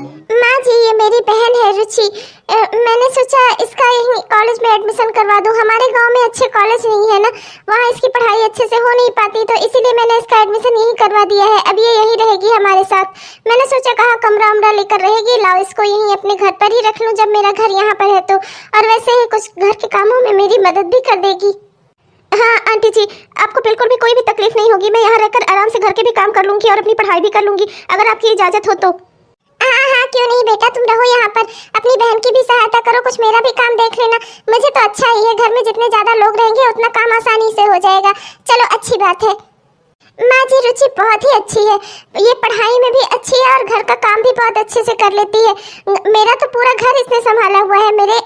माँ जी, ये मेरी बहन है रुचि। मैंने सोचा इसका यहीं कॉलेज में एडमिशन करवा दूं। हमारे गांव में अच्छे कॉलेज नहीं है ना, वहाँ इसकी पढ़ाई अच्छे से हो नहीं पाती, तो इसीलिए मैंने इसका एडमिशन यहीं करवा दिया है। अब ये यहीं रहेगी हमारे साथ। मैंने सोचा कहाँ कमरा उमरा लेकर रहेगी, लाओ इसको यहीं अपने घर पर ही रख लूँ जब मेरा घर यहाँ पर है तो। और वैसे ही कुछ घर के कामों में मेरी मदद भी कर देगी। हाँ आंटी जी, आपको बिल्कुल भी कोई भी तकलीफ नहीं होगी। मैं यहाँ रहकर आराम से घर के भी काम कर लूंगी और अपनी पढ़ाई भी कर लूंगी, अगर आपकी इजाजत हो तो। हाँ हाँ, क्यों नहीं बेटा, तुम रहो यहाँ पर, अपनी बहन की भी सहायता करो, कुछ मेरा भी काम देख लेना। मुझे तो अच्छा ही है, घर में जितने ज्यादा लोग रहेंगे उतना काम आसानी से हो जाएगा। चलो अच्छी बात है। माँ जी, रुचि बहुत ही अच्छी है, ये पढ़ाई में भी अच्छी है और घर का काम भी बहुत अच्छे से कर लेती है। मेरा तो पूरा घर इसने संभाला हुआ है। मेरे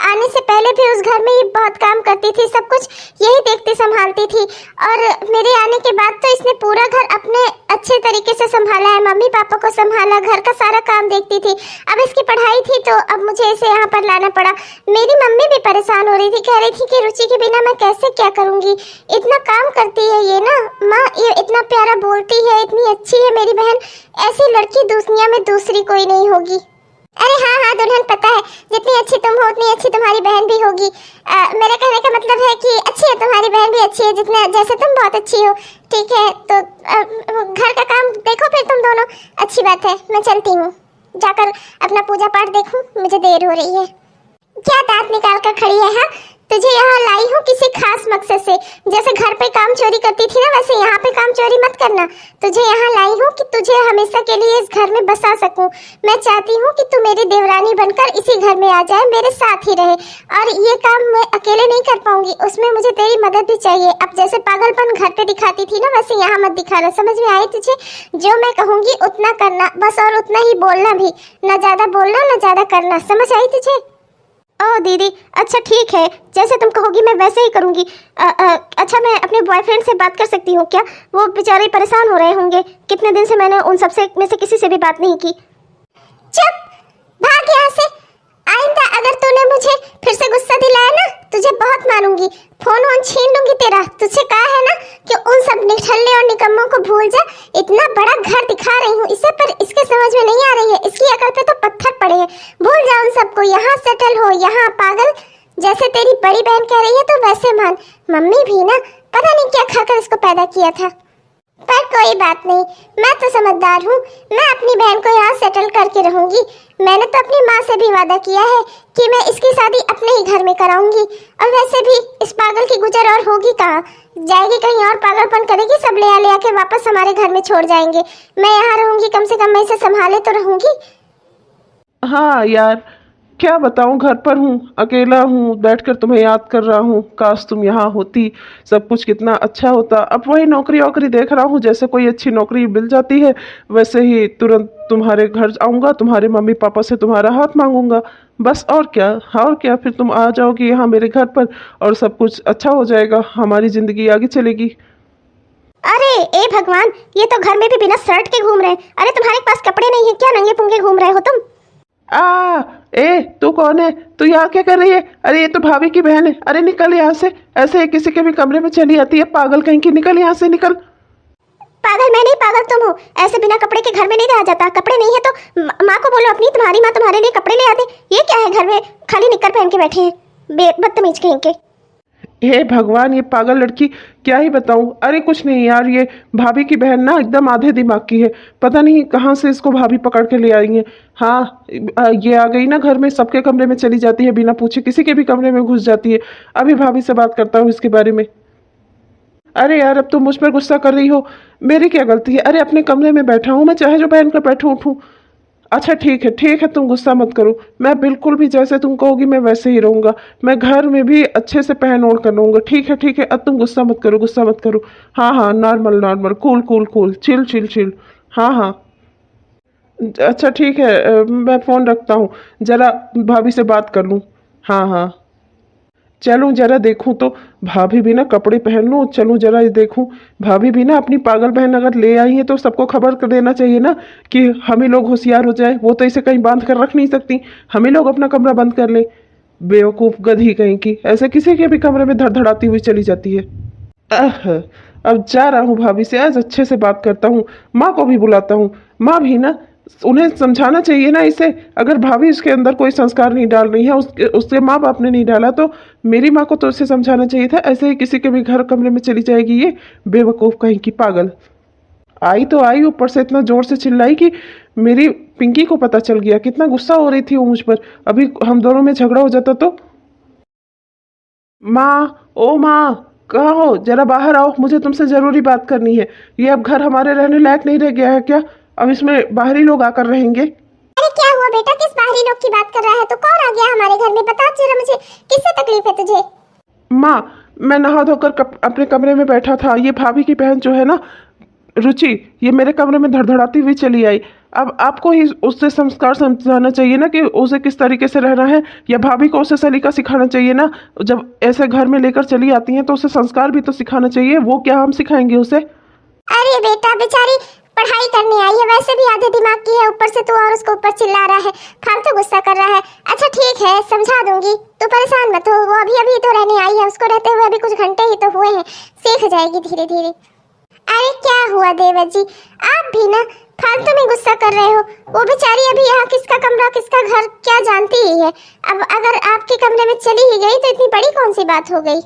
आने से पहले भी उस घर में ही बहुत काम करती थी, सब कुछ यही देखती संभालती थी, और मेरे आने के बाद तो इसने पूरा घर अपने अच्छे तरीके से संभाला है। मम्मी पापा को संभाला, घर का सारा काम देखती थी। अब इसकी पढ़ाई थी तो अब मुझे इसे यहाँ पर लाना पड़ा। मेरी मम्मी भी परेशान हो रही थी, कह रही थी कि रुचि के बिना मैं कैसे क्या करूँगी, इतना काम करती है ये ना माँ, ये इतना प्यारा बोलती है, इतनी अच्छी है मेरी बहन, ऐसी लड़की दुनिया में दूसरी कोई नहीं होगी। अरे हाँ हाँ दुल्हन, पता है जितनी अच्छी तुम हो उतनी अच्छी तुम्हारी बहन भी होगी। मेरे कहने का मतलब है कि अच्छी है तुम्हारी बहन भी, अच्छी है जितने जैसे तुम बहुत अच्छी हो। ठीक है तो घर का काम देखो फिर तुम दोनों। अच्छी बात है, मैं चलती हूँ, जाकर अपना पूजा पाठ देखूँ, मुझे देर हो रही है। क्या दांत निकाल कर खड़ी है? हाँ, तुझे यहाँ लाई हूँ किसी खास मकसद से। जैसे घर पे काम चोरी करती थी ना, वैसे यहाँ पे काम चोरी मत करना। तुझे यहाँ लाई हूँ कि तुझे हमेशा के लिए इस घर में बसा सकूं। मैं चाहती हूँ कि तू मेरी देवरानी बनकर इसी घर में आ जाए, मेरे साथ ही रहे। और ये काम मैं अकेले नहीं कर पाऊंगी, उसमें मुझे तेरी मदद भी चाहिए। अब जैसे पागलपन घर पे दिखाती थी ना, वैसे यहाँ मत दिखाना, समझ में आई तुझे? जो मैं कहूँगी उतना करना बस, और उतना ही बोलना भी, न ज्यादा बोलना न ज्यादा करना, समझ आई तुझे? ओ दीदी, अच्छा ठीक है, जैसे तुम कहोगी मैं वैसे ही करूँगी। अच्छा, मैं अपने बॉयफ्रेंड से बात कर सकती हूँ क्या? वो बेचारे परेशान हो रहे होंगे, कितने दिन से मैंने उन सबसे में से किसी से भी बात नहीं की। चुप, भाग यहाँ से। आइंदा अगर तूने मुझे फिर से गुस्सा दिलाया ना, तुझे बहुत मारूंगी, फोन वोन छीन लूंगी तेरा। तुझसे कहा है ना कि उन सब निठल्ले और निकम्मों को भूल जा। इतना बड़ा घर दिखा रही हूँ इसे, पर इसके समझ में नहीं आ रही है, इसकी अकल पे तो पत्थर पड़े हैं। भूल जा उन सबको, यहाँ सेटल हो, यहाँ पागल। जैसे तेरी बड़ी बहन कह रही है तो वैसे मान। मम्मी भी ना पता नहीं क्या खाकर इसको पैदा किया था, पर कोई बात नहीं, मैं तो समझदार हूँ। मैं अपनी बहन को यहाँ सेटल करके रहूंगी। मैंने तो अपनी माँ से भी वादा किया है कि मैं इसकी शादी अपने ही घर में कराऊंगी। और वैसे भी इस पागल की गुजर और होगी कहाँ, जाएगी कहीं और पागलपन करेगी, सब ले आके वापस हमारे घर में छोड़ जाएंगे। मैं यहाँ रहूंगी, कम से कम मैं इसे संभाले तो रहूंगी। हाँ यार, क्या बताऊं, घर पर हूँ, अकेला हूँ, बैठकर तुम्हें याद कर रहा हूँ। काश तुम यहाँ होती, सब कुछ कितना अच्छा होता। अब वही नौकरी वोकरी देख रहा हूँ, जैसे कोई अच्छी नौकरी मिल जाती है वैसे ही तुरंत तुम्हारे घर आऊँगा, तुम्हारे मम्मी पापा से तुम्हारा हाथ मांगूंगा, बस। और क्या, और क्या, फिर तुम आ जाओगी यहाँ मेरे घर पर और सब कुछ अच्छा हो जाएगा, हमारी ज़िंदगी आगे चलेगी। अरे ए भगवान, ये तो घर में भी बिना शर्ट के घूम रहे हैं। अरे तुम्हारे पास कपड़े नहीं है क्या, नंगे पुंगे घूम रहे हो तुम? तू कौन है? तू यहाँ क्या कर रही है? अरे ये तो भाभी की बहन है। अरे निकल यहाँ से, ऐसे किसी के भी कमरे में चली आती है, पागल कहीं की। निकल यहाँ से, निकल। पागल मैं नहीं, पागल तुम हो। ऐसे बिना कपड़े के घर में नहीं रहा जाता। कपड़े नहीं है तो माँ को बोलो अपनी, तुम्हारी माँ तुम्हारे लिए कपड़े ले आते। ये क्या है, घर में खाली निक्कर पहन के बैठे हैं, बदतमीज कहीं के। हे भगवान, ये पागल लड़की, क्या ही बताऊं। अरे कुछ नहीं यार, ये भाभी की बहन ना एकदम आधे दिमाग की है, पता नहीं कहाँ से इसको भाभी पकड़ के ले आई है। हाँ, ये आ गई ना घर में, सबके कमरे में चली जाती है, बिना पूछे किसी के भी कमरे में घुस जाती है। अभी भाभी से बात करता हूँ इसके बारे में। अरे यार, अब तुम मुझ पर गुस्सा कर रही हो, मेरी क्या गलती है? अरे अपने कमरे में बैठा हूँ मैं, चाहे जो पहन कर बैठूँ उठूँ। अच्छा ठीक है, तुम गुस्सा मत करो, मैं बिल्कुल भी जैसे तुम कहोगी मैं वैसे ही रहूँगा। मैं घर में भी अच्छे से पहन ओढ़ कर रहूँगा। ठीक है, अब तुम गुस्सा मत करो। हाँ, नॉर्मल, कूल, चिल। हाँ, अच्छा ठीक है, मैं फ़ोन रखता हूँ, ज़रा भाभी से बात कर लूँ। हाँ, चलूँ जरा देखूँ तो, भाभी भी ना कपड़े पहन लूँ, चलूँ जरा ये देखूँ। भाभी भी ना अपनी पागल बहन अगर ले आई है तो सबको खबर कर देना चाहिए ना, कि हम ही लोग होशियार हो जाए। वो तो इसे कहीं बांध कर रख नहीं सकती, हम ही लोग अपना कमरा बंद कर ले। बेवकूफ़ गधी कहीं की, ऐसे किसी के भी कमरे में धड़धड़ाती हुई चली जाती है। अब जा रहा हूँ भाभी से, आज अच्छे से बात करता हूँ, माँ को भी बुलाता हूँ। माँ भी ना उन्हें समझाना चाहिए ना इसे। अगर भाभी इसके अंदर कोई संस्कार नहीं डाल रही है, उसके माँ बाप ने नहीं डाला, तो मेरी माँ को तो इसे समझाना चाहिए था। ऐसे ही किसी के भी घर कमरे में चली जाएगी ये बेवकूफ़ कहीं की पागल। आई तो आई, ऊपर से इतना जोर से चिल्लाई कि मेरी पिंकी को पता चल गया। कितना गुस्सा हो रही थी वो मुझ पर। अभी हम दोनों में झगड़ा हो जाता तो। माँ, ओ माँ, कहाँ हो? जरा बाहर आओ, मुझे तुमसे ज़रूरी बात करनी है। ये अब घर हमारे रहने लायक नहीं रह गया है क्या? अब इसमें बाहरी लोग आकर रहेंगे। अरे क्या हुआ बेटा, किस बाहरी लोग की बात कर रहा है? तो कौन आ गया हमारे घर में? बता जरा मुझे, किससे तकलीफ है तुझे? माँ, मैं नहा धोकर अपने कमरे में बैठा था। ये भाभी की बहन जो है ना, रुचि, ये मेरे कमरे में धड़धड़ाती हुई चली आई। अब आपको ही उससे संस्कार समझाना चाहिए ना कि उसे किस तरीके से रहना है, या भाभी को उसे सलीका सिखाना चाहिए ना। जब ऐसे घर में लेकर चली आती हैं तो उसे संस्कार भी तो सिखाना चाहिए। वो क्या हम सिखाएंगे उसे? अरे बेटा, बेचारी पढ़ाई करने आई है, वैसे भी आधे दिमाग की है, ऊपर से तू और उसको ऊपर चिल्ला रहा है, फालतू गुस्सा कर रहा है। अच्छा ठीक है, समझा दूंगी, तू परेशान मत हो। वो अभी अभी तो रहने आई है, उसको रहते हुए अभी कुछ घंटे ही तो हुए हैं, सीख जाएगी धीरे धीरे। अरे क्या हुआ देवर जी, आप भी ना फालतू में गुस्सा कर रहे हो। वो बेचारी अभी यहाँ किसका कमरा किसका घर क्या जानती ही है। अब अगर आपके कमरे में चली ही गई तो इतनी बड़ी कौन सी बात हो गई।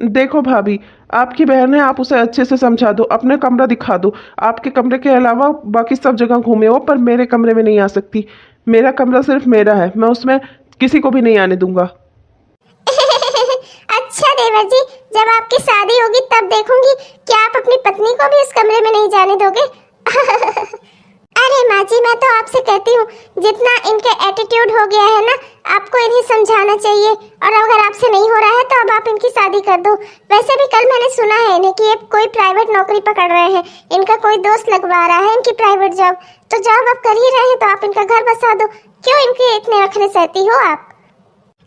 देखो भाभी, आपकी बहन है, आप उसे अच्छे से समझा दो, अपने कमरा दिखा दो। आपके कमरे के अलावा बाकी सब जगह घूमे हो, पर मेरे कमरे में नहीं आ सकती। मेरा कमरा सिर्फ मेरा है, मैं उसमें किसी को भी नहीं आने दूंगा। अच्छा देवर जी, जब आपकी शादी होगी तब देखूंगी कि आप अपनी पत्नी को भी उस कमरे में नहीं जाने दोगे। अरे माँ जी, मैं तो आपसे कहती हूँ, जितना इनके एटीट्यूड हो गया है ना, आपको इन्हें समझाना चाहिए। और अगर आपसे नहीं हो रहा है तो अब आप इनकी शादी कर दो। वैसे भी कल मैंने सुना है इन्हें कि ये कोई प्राइवेट नौकरी पकड़ रहे हैं, इनका कोई दोस्त लगवा रहा है इनकी प्राइवेट जॉब। तो जॉब आप कर ही रहे हैं तो आप इनका घर बसा दो। क्यों इनके इतने रखने सहती हो आप?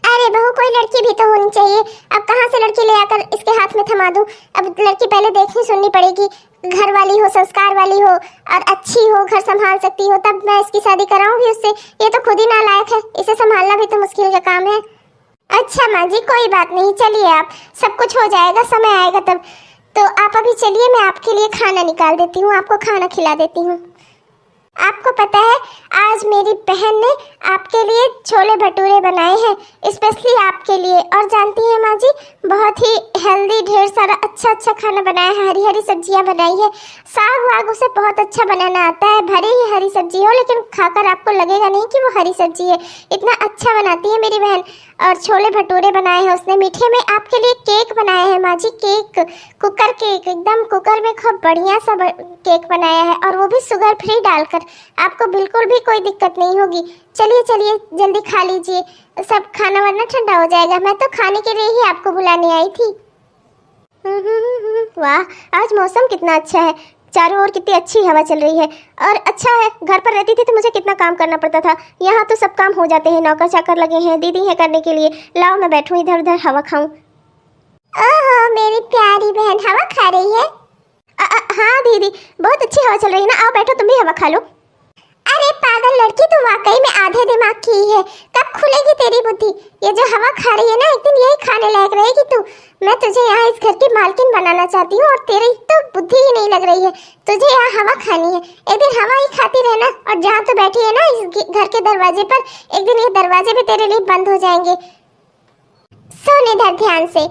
अरे बहू, कोई लड़की भी तो होनी चाहिए। अब कहाँ से लड़की ले आकर इसके हाथ में थमा दूं? अब लड़की पहले देखनी सुननी पड़ेगी, घर वाली हो, संस्कार वाली हो और अच्छी हो, घर संभाल सकती हो, तब मैं इसकी शादी कराऊंगी उससे। ये तो खुद ही नालायक है, इसे संभालना भी तो मुश्किल का काम है। अच्छा माँ जी, कोई बात नहीं, चलिए आप, सब कुछ हो जाएगा, समय आएगा तब। तो आप अभी चलिए, मैं आपके लिए खाना निकाल देती हूँ, आपको खाना खिला देती हूँ। आपको पता है, आज मेरी बहन ने आपके लिए छोले भटूरे बनाए हैं, स्पेशली आपके लिए। और जानती हैं माँ जी, बहुत ही हेल्दी, ढेर सारा अच्छा अच्छा खाना बनाया है, हरी हरी सब्जियां बनाई है। साग वाग उसे बहुत अच्छा बनाना आता है, भले ही हरी सब्जी हो, लेकिन खाकर आपको लगेगा नहीं कि वो हरी सब्जी है। इतना अच्छा बनाती है मेरी बहन। और छोले भटूरे बनाए हैं उसने। मीठे में आपके लिए केक बनाया है माँ जी, केक, कुकर केक, एकदम कुकर में खूब बढ़िया सा केक बनाया है, और वो भी शुगर फ्री डालकर। आपको बिल्कुल भी कोई दिक्कत नहीं होगी। चलिए चलिए, जल्दी खा लीजिए, सब खाना वरना ठंडा हो जाएगा। मैं तो खाने के लिए ही आपको बुलाने आई थी। वाह, आज मौसम कितना अच्छा है, चारों ओर कितनी अच्छी हवा चल रही है। और अच्छा है, घर पर रहती थी तो मुझे कितना काम करना पड़ता था, यहाँ तो सब काम हो जाते हैं, नौकर चाकर लगे हैं, दीदी है करने के लिए। लाओ मैं बैठूं इधर उधर हवा खाऊं। ओहो मेरी प्यारी बहन हवा खा रही है। हाँ दीदी, बहुत अच्छी हवा चल रही है ना, आओ बैठो, तुम भी हवा खा लो। अरे पागल लड़की, तू वाकई में आधे दिमाग की है। कब खुलेगी तेरी बुद्धि? ये जो हवा खा रही है ना, एक दिन यही खाने लायक रहेगी तू। मैं तुझे यहाँ इस घर की मालकिन बनाना चाहती हूँ, और तेरी तो बुद्धि ही नहीं लग रही है। तुझे यहाँ हवा खानी है, एक दिन हवा ही खाती रहना। और जहाँ तू बैठी है ना, इस घर के दरवाजे पर, एक दिन ये दरवाजे भी तेरे लिए बंद हो जाएंगे। सुन इधर ध्यान से,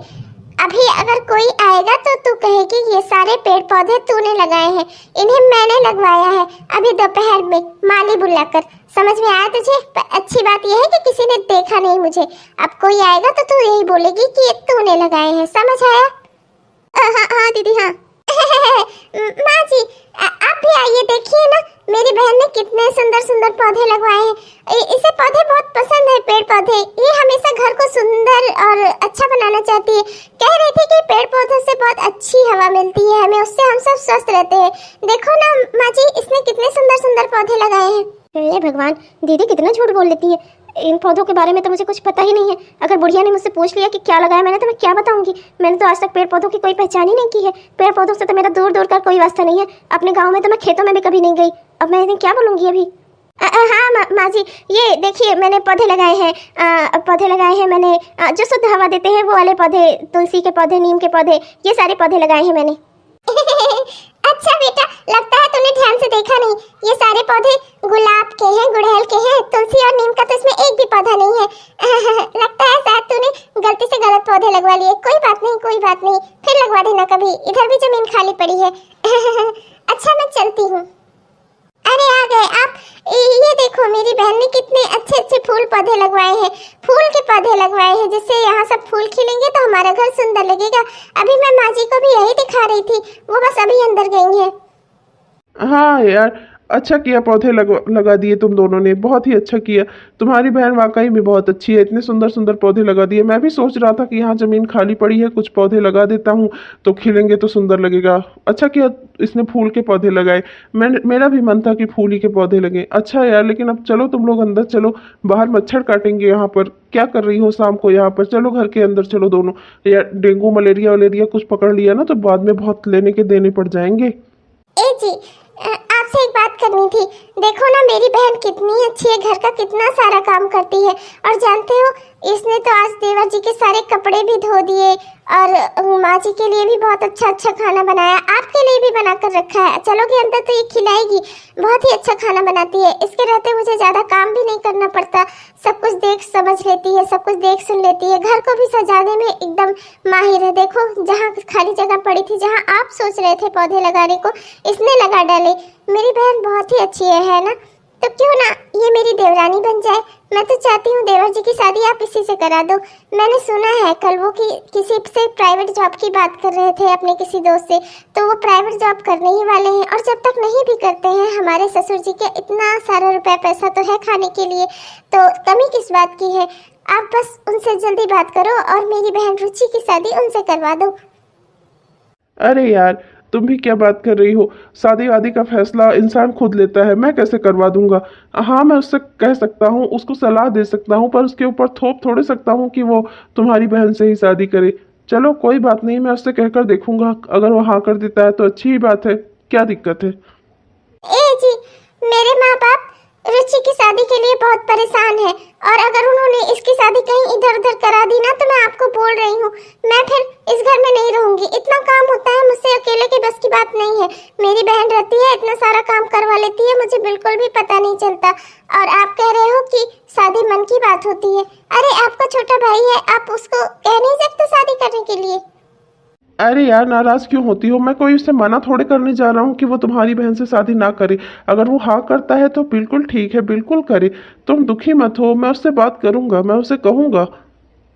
अभी अगर कोई आएगा तो तू कहेगी ये सारे पेड़ पौधे तूने लगाए हैं, इन्हें मैंने लगवाया है अभी दोपहर में माली बुलाकर। समझ में आया तुझे? अच्छी बात यह है कि किसी ने देखा नहीं मुझे। अब कोई आएगा तो तू यही बोलेगी कि ये तूने लगाए हैं, समझ आया? हाँ हाँ दीदी हाँ। माँ जी, आप भी आइए, देखिए ना मेरी बहन ने कितने सुंदर सुंदर पौधे लगवाए हैं। इसे पौधे बहुत पसंद है, पेड़ पौधे। ये हमेशा घर को सुंदर और अच्छा बनाना चाहती है। कह रही थी कि पेड़ पौधों से बहुत अच्छी हवा मिलती है हमें, उससे हम सब स्वस्थ रहते हैं। देखो ना माँ जी, इसने कितने सुंदर सुंदर पौधे लगाए हैं। हे भगवान, दीदी कितना झूठ बोल लेती है। इन पौधों के बारे में तो मुझे कुछ पता ही नहीं है। अगर बुढ़िया ने मुझसे पूछ लिया कि क्या लगाया मैंने, तो मैं क्या बताऊंगी? मैंने तो आज तक पेड़ पौधों की कोई पहचान ही नहीं की है। पेड़ पौधों से तो मेरा दूर दूर का कोई वास्ता नहीं है। अपने गांव में तो मैं खेतों में भी कभी नहीं गई। अब मैं इन्हें क्या बोलूंगी अभी? हाँ माँ जी, ये देखिए मैंने पौधे लगाए हैं मैंने, जो शुद्ध हवा देते हैं वो वाले पौधे, तुलसी के पौधे, नीम के पौधे, ये सारे पौधे लगाए हैं मैंने। अच्छा बेटा, लगता है तूने ध्यान से देखा नहीं, ये सारे पौधे गुलाब के हैं, गुड़हल के हैं, तुलसी और नीम का तो इसमें एक भी पौधा नहीं है। लगता है शायद तूने गलती से गलत पौधे लगवा लिए। कोई बात नहीं, कोई बात नहीं, फिर लगवा देना कभी, इधर भी जमीन खाली पड़ी है। अच्छा मैं चलती हूँ। अरे आ गए आप। ये देखो मेरी बहन ने कितने अच्छे अच्छे फूल पौधे लगवाए हैं, फूल के पौधे लगवाए हैं, जिससे यहाँ सब फूल खिलेंगे तो हमारा घर सुंदर लगेगा। अभी मैं माँ जी को भी यही दिखा रही थी, वो बस अभी अंदर गई हैं। हाँ यार, अच्छा किया पौधे लगा दिए तुम दोनों ने, बहुत ही अच्छा किया। तुम्हारी बहन वाकई में बहुत अच्छी है, इतने सुंदर सुंदर पौधे लगा दिए। मैं भी सोच रहा था कि यहाँ ज़मीन खाली पड़ी है, कुछ पौधे लगा देता हूँ तो खिलेंगे तो सुंदर लगेगा। अच्छा किया इसने फूल के पौधे लगाए। मेरा भी मन था कि फूल ही के पौधे लगे। अच्छा यार, लेकिन अब चलो तुम लोग अंदर चलो, बाहर मच्छर काटेंगे। यहाँ पर क्या कर रही हो शाम को यहाँ पर? चलो घर के अंदर चलो दोनों। यार डेंगू मलेरिया वलेरिया कुछ पकड़ लिया ना तो बाद में बहुत लेने के देने पड़ जाएंगे। ए जी, आपसे एक बात करनी थी। देखो ना मेरी बहन कितनी अच्छी है, घर का कितना सारा काम करती है, और जानते हो इसने तो आज देवर जी के सारे कपड़े भी धो दिए और माँ जी के लिए भी बहुत अच्छा अच्छा खाना बनाया, आपके लिए भी बना कर रखा है। चलोगे अंदर तो ये खिलाएगी, बहुत ही अच्छा खाना बनाती है। इसके रहते मुझे ज्यादा काम भी नहीं करना पड़ता, सब कुछ देख समझ लेती है, सब कुछ देख सुन लेती है, घर को भी सजाने में एकदम माहिर है। देखो जहाँ खाली जगह पड़ी थी, जहाँ आप सोच रहे थे पौधे लगाने को, इसने लगा डाले। मेरी बहन बहुत ही अच्छी है ना? तो क्यों ना ये मेरी देवरानी बन जाए। मैं तो चाहती हूँ देवर जी की शादी आप इसी से करा दो। मैंने सुना है कल वो किसी से प्राइवेट जॉब की बात कर रहे थे अपने किसी दोस्त से, तो वो प्राइवेट जॉब करने ही वाले हैं, और जब तक नहीं भी करते हैं हमारे ससुर जी के इतना सारा रुपया पैसा तो है खाने के लिए, तो कमी किस बात की है। आप बस उनसे जल्दी बात करो और मेरी बहन रुचि की शादी उनसे करवा दो। अरे यार, तुम भी क्या बात कर रही हो? शादी वादी का फैसला इंसान खुद लेता है, मैं कैसे करवा दूंगा? हाँ मैं उससे कह सकता हूँ, उसको सलाह दे सकता हूँ, पर उसके ऊपर थोप थोड़े सकता हूँ कि वो तुम्हारी बहन से ही शादी करे। चलो कोई बात नहीं, मैं उससे कहकर देखूंगा, अगर वो हाँ कर देता है तो अच्छी ही बात है, क्या दिक्कत है? ए जी, मेरे माँ बाप रुचि की शादी के लिए बहुत परेशान है, और अगर उन्होंने इसकी शादी कहीं इधर उधर करा दी ना तो मैं आपको बोल रही हूँ मैं फिर इस घर में नहीं रहूंगी। इतना काम होता है, मुझसे अकेले के बस की बात नहीं है। मेरी बहन रहती है, इतना सारा काम करवा लेती है, मुझे बिल्कुल भी पता नहीं चलता। और आप कह रहे हो कि शादी मन की बात होती है। अरे आपका छोटा भाई है, आप उसको कह नहीं सकते शादी करने के लिए? अरे यार, नाराज क्यों होती हो? मैं कोई उससे मना थोड़े करने जा रहा हूँ कि वो तुम्हारी बहन से शादी ना करे। अगर वो हाँ करता है तो बिल्कुल ठीक है, बिल्कुल करे। तुम दुखी मत हो, मैं उससे बात करूंगा, मैं उसे कहूंगा,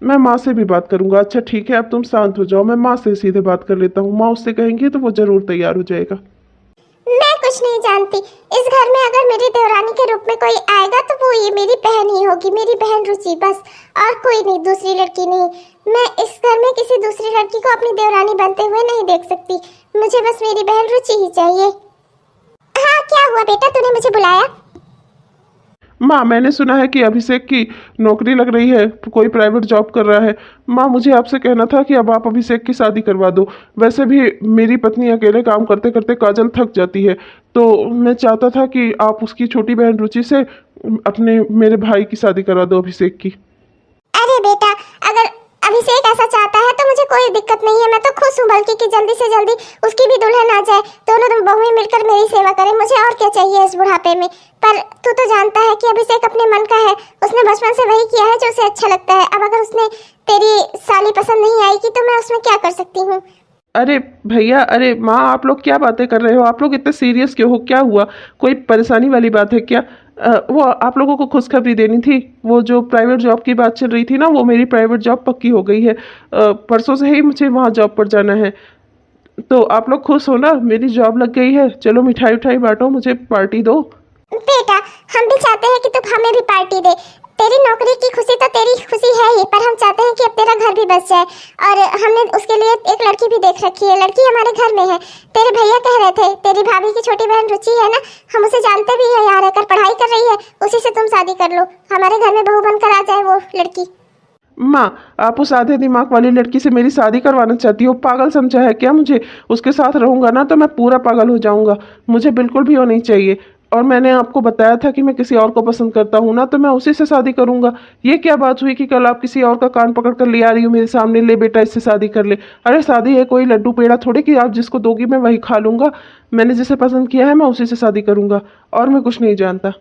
मैं माँ से भी बात करूंगा। अच्छा ठीक है, अब तुम शांत हो जाओ, मैं माँ से सीधे बात कर लेता हूँ। माँ उससे कहेंगी तो वो जरूर तैयार हो जाएगा। मैं कुछ नहीं जानती, इस घर में अगर मेरी देवरानी के रूप में कोई आएगा तो वो ये मेरी बहन ही होगी, मेरी बहन रुचि, बस, और कोई नहीं, दूसरी लड़की नहीं। मैं इस घर में किसी दूसरी लड़की को अपनी देवरानी बनते हुए नहीं देख सकती। मुझे बस मेरी बहन रुचि ही चाहिए। हाँ क्या हुआ बेटा, तूने मुझे बुलाया? माँ मैंने सुना है कि अभिषेक की नौकरी लग रही है, कोई प्राइवेट जॉब कर रहा है। माँ मुझे आपसे कहना था कि अब आप अभिषेक की शादी करवा दो। वैसे भी मेरी पत्नी अकेले काम करते करते काजल थक जाती है, तो मैं चाहता था कि आप उसकी छोटी बहन रुचि से अपने मेरे भाई की शादी करा दो, अभिषेक की। अरे बेटा, अगर अभिषेक ऐसा चाहता है तो मुझे कोई दिक्कत नहीं है। मैं तो खुश हूँ बल्कि कि जल्दी से जल्दी उसकी भी दुल्हन आ जाए, दोनों तुम बहुएं मिलकर मेरी सेवा करें। मुझे और क्या चाहिए इस बुढ़ापे में। पर तू तो जानता है कि अभिषेक अपने मन का है, उसने बचपन से वही किया है जो उसे अच्छा लगता है। अब अगर उसने तेरी साली पसंद नहीं आएगी तो मैं उसमें क्या कर सकती हूँ? अरे भैया, अरे माँ, आप लोग क्या बातें कर रहे हो? आप लोग इतने सीरियस क्यों हो? क्या हुआ? कोई परेशानी वाली बात है क्या? वो आप लोगों को खुशखबरी देनी थी। वो जो प्राइवेट जॉब की बात चल रही थी ना, वो मेरी प्राइवेट जॉब पक्की हो गई है। परसों से ही मुझे वहाँ जॉब पर जाना है। तो आप लोग खुश हो ना? मेरी जॉब लग गई है। चलो मिठाई उठाई बांटो, मुझे पार्टी दो। बेटा, हम भी चाहते हैं कि तू हमें भी पार्टी दे। तेरी नौकरी की खुशी तो तेरी खुशी है ही, पर हम चाहते हैं कि अब तेरा घर भी बस जाए, और हमने उसके लिए एक लड़की भी देख रखी है। लड़की हमारे घर में है। तेरे भैया कह रहे थे, तेरी भाभी की छोटी बहन रुचि है ना, हम उसे जानते भी है, यहाँ रहकर पढ़ाई कर रही है, उसी से तुम शादी कर लो। हमारे घर में बहू बनकर आ जाए वो लड़की। माँ, आप उस आधे दिमाग वाली लड़की से मेरी शादी करवाना चाहती हो? पागल समझा है क्या मुझे? उसके साथ रहूंगा ना तो मैं पूरा पागल हो जाऊंगा। मुझे बिल्कुल भी वो नहीं चाहिए। और मैंने आपको बताया था कि मैं किसी और को पसंद करता हूँ ना, तो मैं उसी से शादी करूंगा। ये क्या बात हुई कि कल आप किसी और का कान पकड़ कर ले आ रही हो मेरे सामने, ले बेटा इससे शादी कर ले। अरे शादी है कोई लड्डू पेड़ा थोड़ी कि आप जिसको दोगी मैं वही खा लूंगा। मैंने जिसे पसंद किया है मैं उसी से शादी करूंगा, और मैं कुछ नहीं जानता।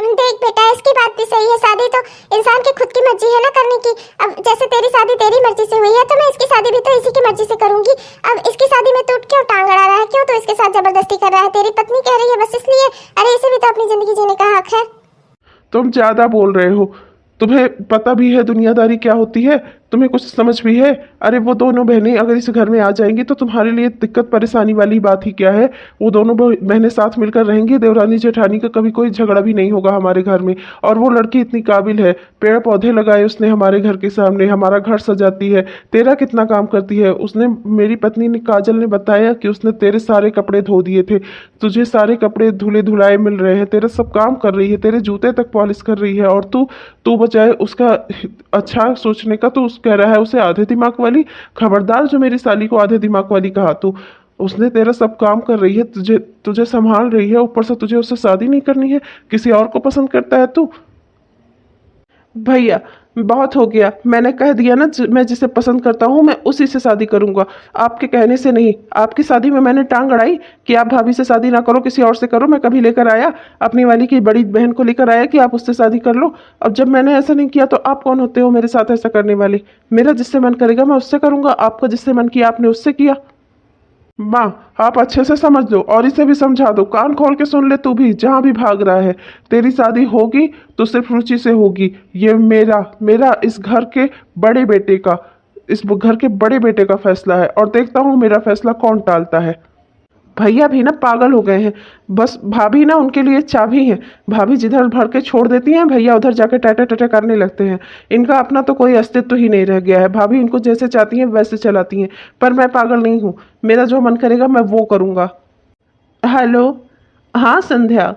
देख बेटा, इसकी बात भी सही है, शादी तो इंसान की खुद की मर्जी है ना करने की। अब जैसे तेरी शादी तेरी मर्जी से हुई है, तो मैं इसकी शादी भी तो इसी की मर्जी से करूंगी। अब इसकी शादी में तू क्यों टांग अड़ा रहा है, क्यों तू इसके साथ जबरदस्ती कर रहा है? तेरी पत्नी कह रही है बस इसलिए। अरे इसे भी तो अपनी जिंदगी जीने का हक है। तुम ज्यादा बोल रहे हो। तुम्हें पता भी है दुनियादारी क्या होती है, तुम्हें कुछ समझ भी है। अरे वो दोनों बहनें अगर इस घर में आ जाएंगी तो तुम्हारे लिए दिक्कत परेशानी वाली बात ही क्या है। वो दोनों बहनें साथ मिलकर रहेंगी, देवरानी जेठानी का कभी कोई झगड़ा भी नहीं होगा हमारे घर में। और वो लड़की इतनी काबिल है, पेड़ पौधे लगाए उसने हमारे घर के सामने, हमारा घर सजाती है। तेरा कितना काम करती है उसने। मेरी पत्नी ने काजल ने बताया कि उसने तेरे सारे कपड़े धो दिए थे, तुझे सारे कपड़े धुले धुलाए मिल रहे हैं, तेरा सब काम कर रही है, तेरे जूते तक पॉलिश कर रही है। और तू तू बचाए उसका अच्छा सोचने का, तो कह रहा है उसे आधे दिमाग वाली। खबरदार जो मेरी साली को आधे दिमाग वाली कहा तू। उसने तेरा सब काम कर रही है, तुझे तुझे संभाल रही है, ऊपर से तुझे उससे शादी नहीं करनी है, किसी और को पसंद करता है तू। भैया बहुत हो गया, मैंने कह दिया ना, मैं जिसे पसंद करता हूँ मैं उसी से शादी करूंगा, आपके कहने से नहीं। आपकी शादी में मैंने टांग अड़ाई कि आप भाभी से शादी ना करो किसी और से करो। मैं कभी लेकर आया अपनी वाली की बड़ी बहन को लेकर आया कि आप उससे शादी कर लो। अब जब मैंने ऐसा नहीं किया तो आप कौन होते हो मेरे साथ ऐसा करने वाले? मेरा जिससे मन करेगा मैं उससे करूंगा, आपका जिससे मन किया आपने उससे किया। माँ आप अच्छे से समझ लो और इसे भी समझा दो, कान खोल के सुन ले तू भी, जहाँ भी भाग रहा है। तेरी शादी होगी तो सिर्फ रुचि से होगी। ये मेरा मेरा इस घर के बड़े बेटे का, इस घर के बड़े बेटे का फैसला है, और देखता हूँ मेरा फैसला कौन टालता है। भैया भी ना पागल हो गए हैं। बस भाभी ना उनके लिए चाबी है, भाभी जिधर भर के छोड़ देती हैं भैया उधर जाके टाटा टाटा करने लगते हैं। इनका अपना तो कोई अस्तित्व ही नहीं रह गया है, भाभी इनको जैसे चाहती हैं वैसे चलाती हैं। पर मैं पागल नहीं हूँ, मेरा जो मन करेगा मैं वो करूँगा। हेलो। हाँ संध्या।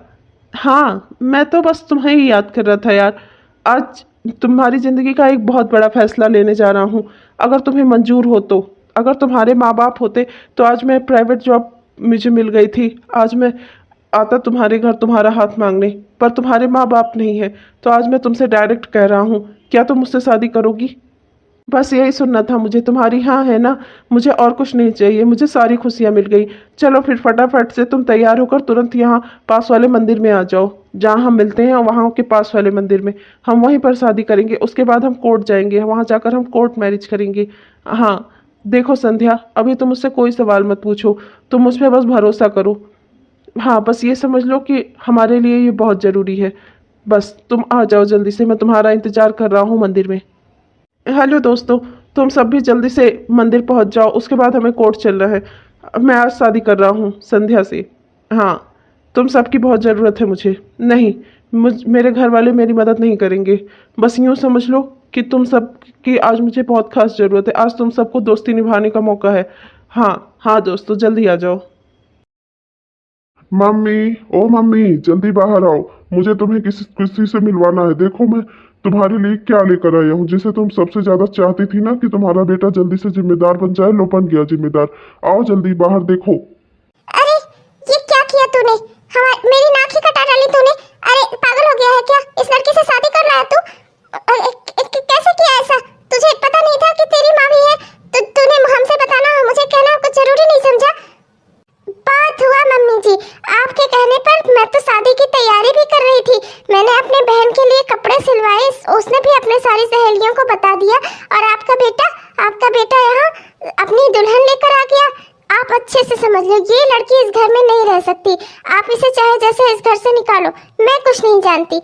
हाँ मैं तो बस तुम्हें ही याद कर रहा था यार। आज तुम्हारी ज़िंदगी का एक बहुत बड़ा फैसला लेने जा रहा हूँ, अगर तुम्हें मंजूर हो तो। अगर तुम्हारे माँ बाप होते तो आज मैं प्राइवेट जॉब मुझे मिल गई थी, आज मैं आता तुम्हारे घर तुम्हारा हाथ मांगने। पर तुम्हारे माँ बाप नहीं है तो आज मैं तुमसे डायरेक्ट कह रहा हूँ, क्या तुम मुझसे शादी करोगी? बस यही सुनना था मुझे, तुम्हारी हाँ है ना? मुझे और कुछ नहीं चाहिए, मुझे सारी खुशियाँ मिल गई। चलो फिर फटाफट से तुम तैयार होकर तुरंत यहाँ पास वाले मंदिर में आ जाओ, जहाँ हम मिलते हैं वहाँ के पास वाले मंदिर में। हम वहीं पर शादी करेंगे, उसके बाद हम कोर्ट जाएंगे, वहाँ जाकर हम कोर्ट मैरिज करेंगे। हाँ देखो संध्या, अभी तुम मुझसे कोई सवाल मत पूछो, तुम मुझ पर बस भरोसा करो। हाँ बस ये समझ लो कि हमारे लिए ये बहुत ज़रूरी है। बस तुम आ जाओ जल्दी से, मैं तुम्हारा इंतज़ार कर रहा हूँ मंदिर में। हेलो दोस्तों, तुम सब भी जल्दी से मंदिर पहुंच जाओ, उसके बाद हमें कोर्ट चलना है। मैं आज शादी कर रहा हूँ संध्या से। हाँ तुम सबकी बहुत ज़रूरत है मुझे। नहीं, मेरे घर वाले मेरी मदद नहीं करेंगे। बस यूँ समझ लो कि तुम सब की आज मुझे बहुत खास ज़रूरत है, आज तुम सबको दोस्ती निभाने का मौका है। हाँ हाँ दोस्तों जल्दी आ जाओ। मम्मी, ओ मम्मी, जल्दी बाहर आओ, मुझे तुम्हें किसी किसी से मिलवाना है। देखो मैं तुम्हारे लिए क्या लेकर आया हूँ, जिसे तुम सबसे ज्यादा चाहती थी ना कि तुम्हारा बेटा जल्दी से जिम्मेदार बन जाए। लो बन गया जिम्मेदार। आओ जल्दी बाहर देखो। अरे ये क्या किया तूने? मेरी नाक ही कटा डाली तूने। अरे पागल हो गया है क्या? इस लड़की से शादी कर रहा है तू? कैसे किया ऐसा? तुझे पता नहीं था कि तेरी माँ भी है? तूने हमसे बताना, मुझे कहना कुछ जरूरी नहीं समझा? बात हुआ मम्मी जी, आपके कहने पर मैं तो शादी की तैयारी भी कर रही थी। मैंने अपने बहन के लिए कपड़े सिलवाए, उसने भी अपने सारी सहेलियों को बता दिया, और आपका बेटा यहाँ अपनी दुल्हन लेकर आ गया। आप अच्छे से समझ लो, ये लड़की इस घर में नहीं रह सकती। आप इसे चाहे जैसे इस घर से निकालो, मैं कुछ नहीं जानती।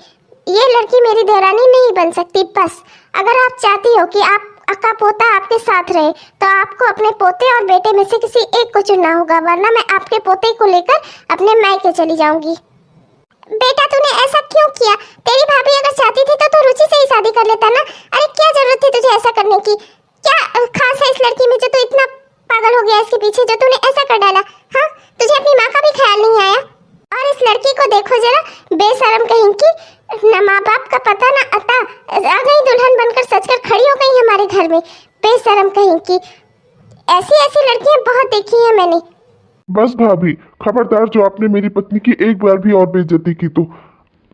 ये लड़की मेरी देवरानी नहीं बन सकती। बस अगर आप चाहती हो कि आपका पोता आपके साथ रहे, तो आपको अपने पोते और बेटे में से किसी एक को चुनना होगा, वरना मैं आपके पोते को लेकर अपने मायके चली जाऊंगी। बेटा तूने ऐसा क्यों किया? तेरी भाभी अगर चाहती थी तो तू रुचि से ही शादी कर लेता ना। अरे क्या जरूरत थी तुझे ऐसा करने की? क्या खास है इस लड़की में जो तू इतना पागल हो गया इसके पीछे, जो तूने ऐसा कर डाला? हाँ तुझे अपनी माँ का भी ख्याल नहीं आया? और इस लड़की को देखो जरा, बेशरम कहीं की, न माँ बाप का पता न अता, आ गई दुल्हन बनकर सजकर खड़ी हो गई हमारे घर में। बेशरम कहीं की। ऐसी ऐसी लड़कियां बहुत देखी हैं मैंने। बस भाभी, खबरदार जो आपने मेरी पत्नी की एक बार भी और बेइज्जती की तो।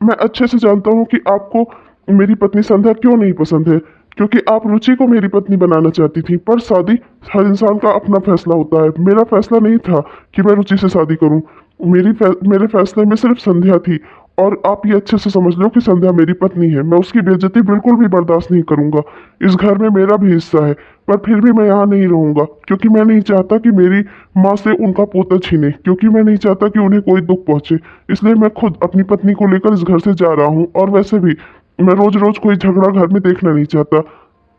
मैं अच्छे से जानता हूँ कि आपको मेरी पत्नी संध्या क्यों नहीं पसंद है, क्योंकि आप रुचि को मेरी पत्नी बनाना चाहती थी। पर शादी हर इंसान का अपना फैसला होता है। मेरा फैसला नहीं था कि मैं रुचि से शादी करूं। मेरे फैसले में सिर्फ संध्या थी। और आप ये अच्छे से समझ लो कि संध्या मेरी पत्नी है। मैं उसकी बेइज्जती बिल्कुल भी बर्दाश्त नहीं करूंगा। इस घर में मेरा भी हिस्सा है, पर फिर भी मैं यहाँ नहीं रहूंगा, क्योंकि मैं नहीं चाहता कि मेरी माँ से उनका पोता छीने, क्योंकि मैं नहीं चाहता कि उन्हें कोई दुख पहुंचे। इसलिए मैं खुद अपनी पत्नी को लेकर इस घर से जा रहा हूँ। और वैसे भी मैं रोज रोज कोई झगड़ा घर में देखना नहीं चाहता।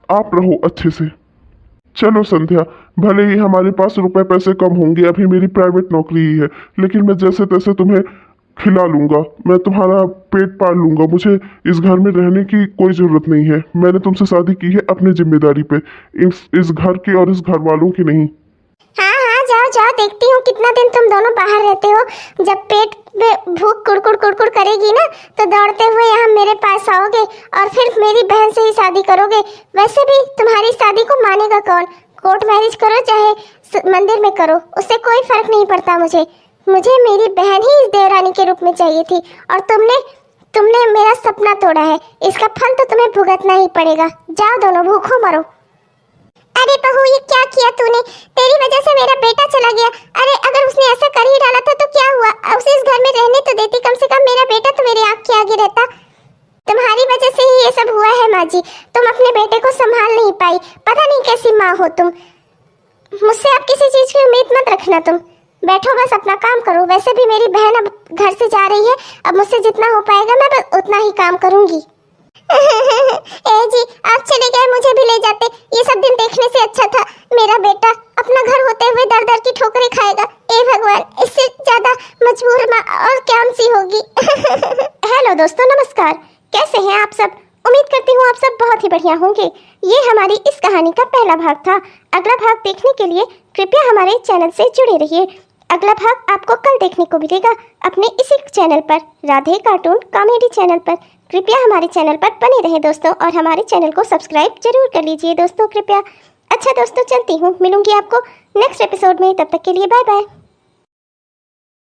आप रहो अच्छे से। चलो संध्या, भले ही हमारे पास रुपए पैसे कम होंगे, अभी मेरी प्राइवेट नौकरी ही है, लेकिन मैं जैसे तैसे तुम्हें खिला लूंगा। मैं तुम्हारा पेट पाल लूंगा। मुझे इस घर में रहने की कोई जरूरत नहीं है। मैंने तुमसे शादी की है अपनी जिम्मेदारी पे, इस घर की और इस घर वालों की नहीं। हाँ हाँ, जाओ जाओ, देखती हूँ कितना दिन तुम दोनों बाहर रहते हो। जब पेट में भूख कुड़कुड़ कुड़कुड़ करेगी ना, तो दौड़ते हुए यहाँ मेरे पास आओगे और फिर मेरी बहन से ही शादी करोगे। वैसे भी तुम्हारी शादी को मानेगा कौन? कोर्ट मैरिज करो चाहे मंदिर में करो, उससे कोई फर्क नहीं पड़ता मुझे। मुझे मेरी बहन ही इस देवरानी के रूप में चाहिए थी, और तुमने मेरा सपना तोड़ा है। इसका फल तो तुम्हें भुगतना ही पड़ेगा। जाओ दोनों, भूखो मरो। अरे बहू, ये क्या किया तूने? तेरी वजह से मेरा बेटा चला गया। अरे अगर उसने ऐसा कर ही डाला था तो क्या हुआ? उसे इस घर में रहने तो देती, कम से कम मेरा बेटा तो मेरे आँख के आगे रहता। तुम्हारी वजह से ही ये सब हुआ है माँ जी। तुम अपने बेटे को संभाल नहीं पाई। पता नहीं कैसी माँ हो तुम। मुझसे अब किसी चीज की उम्मीद मत रखना। तुम बैठो, बस अपना काम करो। वैसे भी मेरी बहन अब घर से जा रही है। अब मुझसे जितना हो पाएगा मैं बस उतना ही काम करूंगी। ए जी, आप चले गए, मुझे भी ले जाते। ये सब दिन देखने से अच्छा था मेरा बेटा अपना घर होते हुए दर दर की ठोकरें खाएगा। ए भगवान, इससे ज्यादा मजबूर माँ और कौन सी होगी। हेलो दोस्तों, नमस्कार। कैसे हैं आप सब? उम्मीद करती हूँ आप सब बहुत ही बढ़िया होंगे। ये हमारी इस कहानी का पहला भाग था। अगला भाग देखने के लिए कृपया हमारे चैनल से जुड़े रहिए। अगला भाग आपको कल देखने को मिलेगा अपने इसी चैनल पर, राधे कार्टून कॉमेडी चैनल पर। कृपया हमारे चैनल पर बने रहें दोस्तों, और हमारे चैनल को सब्सक्राइब जरूर कर लीजिए दोस्तों, कृपया। अच्छा दोस्तों, चलती हूँ, मिलूंगी आपको नेक्स्ट एपिसोड में। तब तक के लिए बाय बाय।